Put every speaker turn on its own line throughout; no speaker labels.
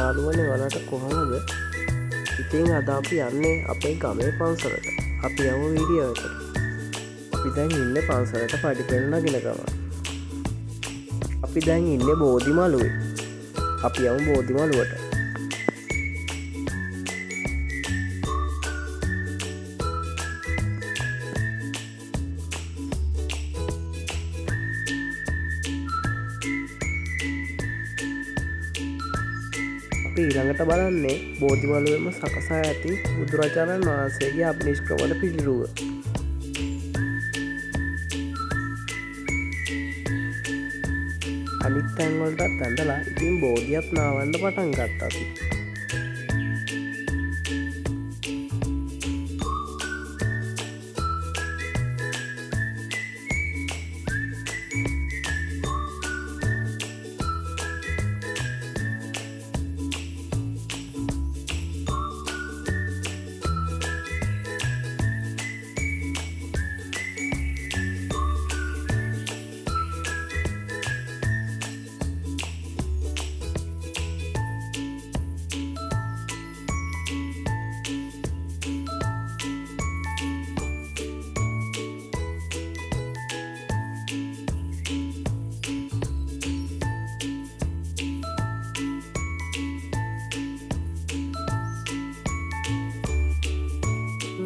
යාළුවනේ වලට කොහොමද? ඉතින් අද අපි යන්නේ අපේ ගමේ පන්සලට. අපි යමු වීඩියෝ එකට. අපි දැන් ඉන්නේ පන්සලට පඩි පෙළ නගින ගමන්. අපි දැන් ඉන්නේ බෝධිමළුවේ. අපි යමු බෝධිමළුවට. අපි ඊළඟට බලන්නේ බෝධිමළුවේම සකසා ඇති බුදුරජාණන් වහන්සේගේ අභිනිෂ්ක්‍රමණ පිළිරුව. අනිත් තැන්වලටත් ඇඳලා ඉතින් බෝධියත් නාවන්න පටන් ගත්තා අපි.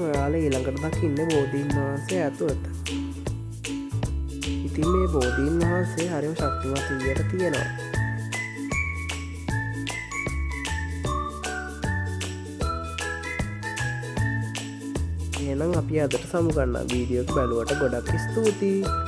ඔයාලා ඊළඟට දකින්නේ බෝධීන් වහන්සේ ඇතුළත. ඉතින් මේ බෝධීන් වහන්සේ හරිම ශක්තිමත් විදියට තියෙනවා. එහෙනම් අපි අදට සමුගන්නම්. වීඩියෝ එක බලුවට ගොඩක් ස්තුතියි.